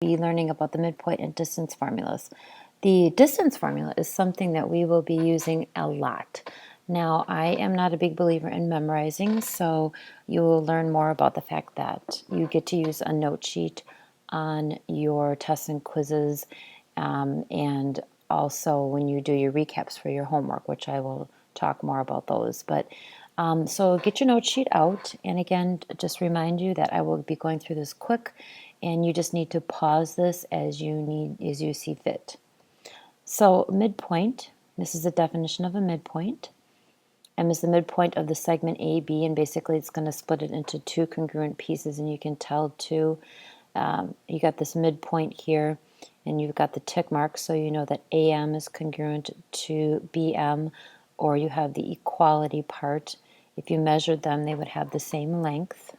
be learning about the midpoint and distance formulas. The distance formula is something that we will be using a lot. Now, I am not a big believer in memorizing, so you will learn more about the fact that you get to use a note sheet on your tests and quizzes, and also when you do your recaps for your homework, which I will talk more about those. But so get your note sheet out, and again, just remind you that I will be going through this quick, and you just need to pause this as you see fit. So midpoint, this is a definition of a midpoint. M is the midpoint of the segment AB, and basically it's going to split it into two congruent pieces, and you can tell too, you got this midpoint here, and you've got the tick mark, so you know that AM is congruent to BM, or you have the equality part. If you measured them, they would have the same length.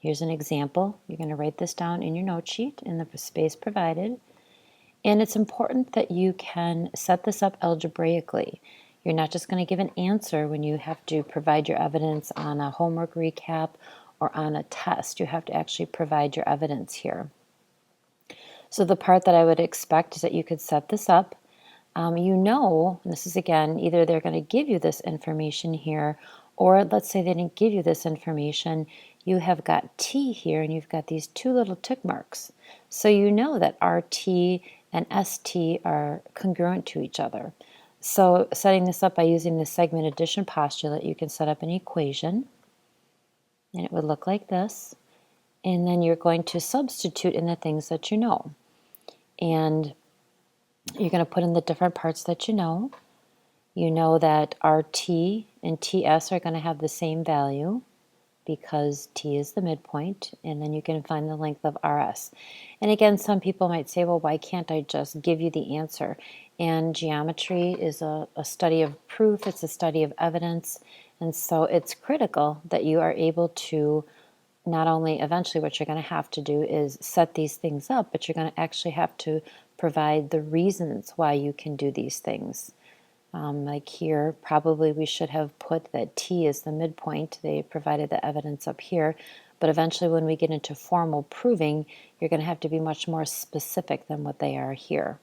Here's an example. You're going to write this down in your note sheet in the space provided. And it's important that you can set this up algebraically. You're not just going to give an answer when you have to provide your evidence on a homework recap or on a test. You have to actually provide your evidence here. So the part that I would expect is that you could set this up. You know, and this is again, either they're going to give you this information here, or let's say they didn't give you this information. You have got T here, and you've got these two little tick marks. So you know that RT and ST are congruent to each other. So setting this up by using the segment addition postulate, you can set up an equation, and it would look like this. And then you're going to substitute in the things that you know. And you're going to put in the different parts that you know. You know that RT and TS are going to have the same value because T is the midpoint, and then you can find the length of RS. And again, some people might say, well, why can't I just give you the answer? And geometry is a study of proof, it's a study of evidence, and so it's critical that you are able to not only eventually what you're going to have to do is set these things up, but you're going to actually have to provide the reasons why you can do these things. Like here, probably we should have put that T is the midpoint. They provided the evidence up here. But eventually when we get into formal proving, you're going to have to be much more specific than what they are here.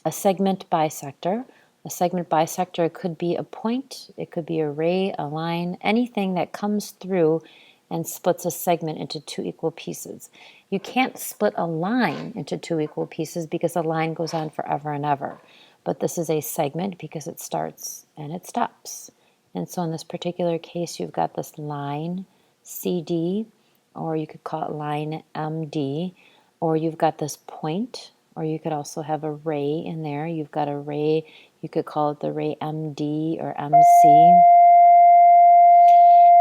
A segment bisector. A segment bisector could be a point, it could be a ray, a line, anything that comes through and splits a segment into two equal pieces. You can't split a line into two equal pieces because a line goes on forever and ever. But this is a segment because it starts and it stops. And so in this particular case, you've got this line CD, or you could call it line MD, or you've got this point, or you could also have a ray in there. You've got a ray, you could call it the ray MD or MC.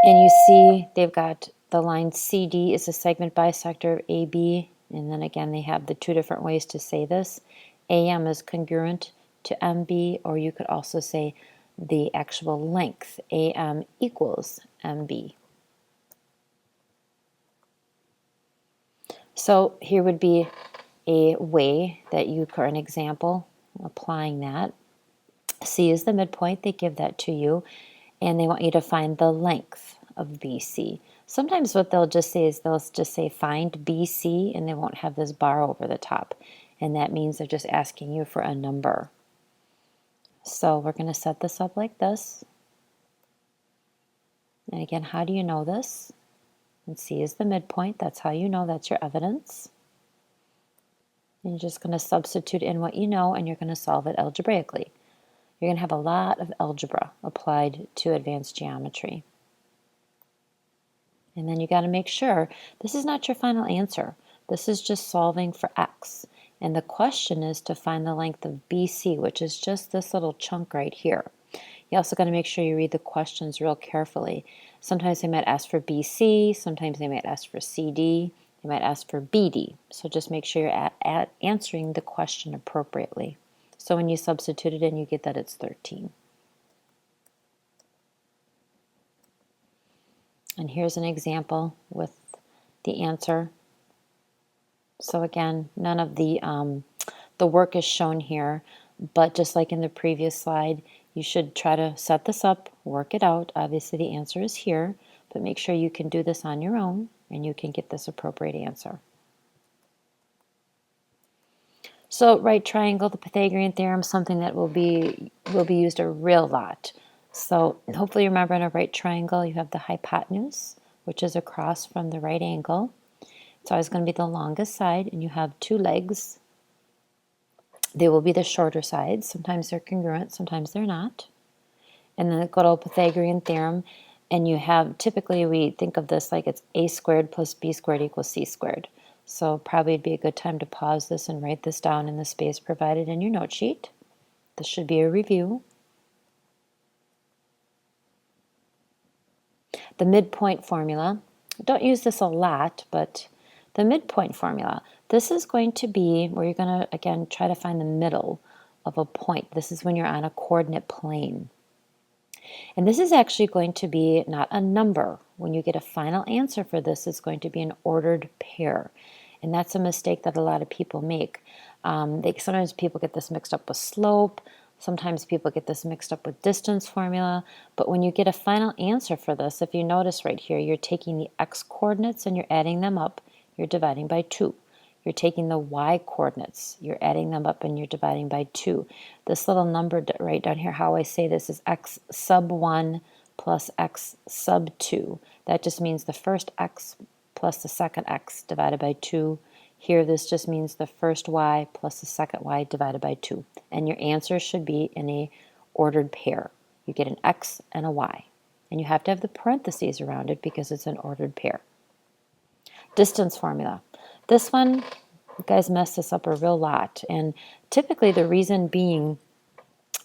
And you see they've got the line CD is a segment bisector of AB, and then again they have the two different ways to say this. AM is congruent to MB, or you could also say the actual length, AM equals MB. So here would be a way that you, for an example, applying that. C is the midpoint, they give that to you, and they want you to find the length of BC. Sometimes what they'll just say is they'll just say find BC, and they won't have this bar over the top. And that means they're just asking you for a number. So we're going to set this up like this. And again, how do you know this? And C is the midpoint. That's how you know that's your evidence. And you're just going to substitute in what you know, and you're going to solve it algebraically. You're going to have a lot of algebra applied to advanced geometry. And then you got to make sure this is not your final answer. This is just solving for x. And the question is to find the length of BC, which is just this little chunk right here. You also got to make sure you read the questions real carefully. Sometimes they might ask for BC, sometimes they might ask for CD, they might ask for BD. So just make sure you're answering the question appropriately. So when you substitute it in, you get that it's 13. And here's an example with the answer. So again, none of the work is shown here, but just like in the previous slide, you should try to set this up, work it out. Obviously the answer is here, but make sure you can do this on your own and you can get this appropriate answer. So right triangle, the Pythagorean theorem, something that will be used a real lot. So hopefully you remember in a right triangle you have the hypotenuse, which is across from the right angle. It's always going to be the longest side, and you have two legs. They will be the shorter sides. Sometimes they're congruent, sometimes they're not. And then the good old Pythagorean theorem, and you have, typically we think of this like it's a squared plus b squared equals c squared. So probably it'd be a good time to pause this and write this down in the space provided in your note sheet. This should be a review. The midpoint formula. Don't use this a lot, but the midpoint formula. This is going to be where you're going to, again, try to find the middle of a point. This is when you're on a coordinate plane. And this is actually going to be not a number. When you get a final answer for this, it's going to be an ordered pair. And that's a mistake that a lot of people make. Sometimes people get this mixed up with slope. Sometimes people get this mixed up with distance formula. But when you get a final answer for this, if you notice right here, you're taking the x coordinates and you're adding them up. You're dividing by 2. You're taking the y coordinates, you're adding them up, and you're dividing by 2. This little number right down here, how I say this is x sub 1 plus x sub 2. That just means the first x plus the second x divided by 2. Here, this just means the first y plus the second y divided by 2. And your answer should be in a ordered pair. You get an x and a y. And you have to have the parentheses around it because it's an ordered pair. Distance formula. This one, you guys mess this up a real lot. And typically the reason being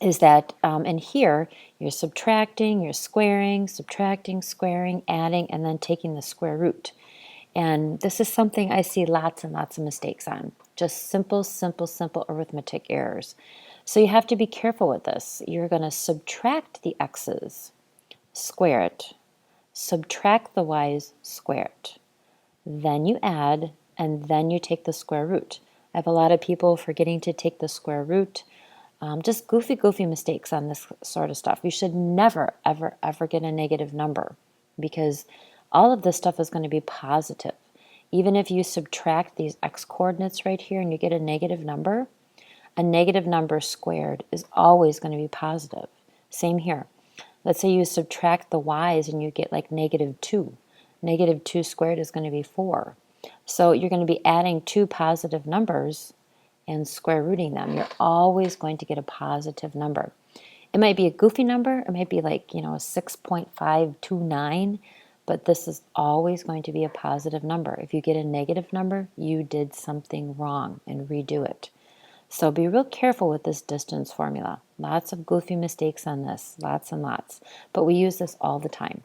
is that in here, you're subtracting, you're squaring, subtracting, squaring, adding, and then taking the square root. And this is something I see lots and lots of mistakes on. Just simple, simple, simple arithmetic errors. So you have to be careful with this. You're going to subtract the x's, square it, subtract the y's, square it. Then you add, and then you take the square root. I have a lot of people forgetting to take the square root. Just goofy mistakes on this sort of stuff. You should never, ever, ever get a negative number because all of this stuff is going to be positive. Even if you subtract these x coordinates right here and you get a negative number squared is always going to be positive. Same here. Let's say you subtract the y's and you get like negative 2. Negative 2 squared is going to be 4. So you're going to be adding two positive numbers and square rooting them. You're always going to get a positive number. It might be a goofy number. It might be like, a 6.529, but this is always going to be a positive number. If you get a negative number, you did something wrong and redo it. So be real careful with this distance formula. Lots of goofy mistakes on this, lots and lots. But we use this all the time.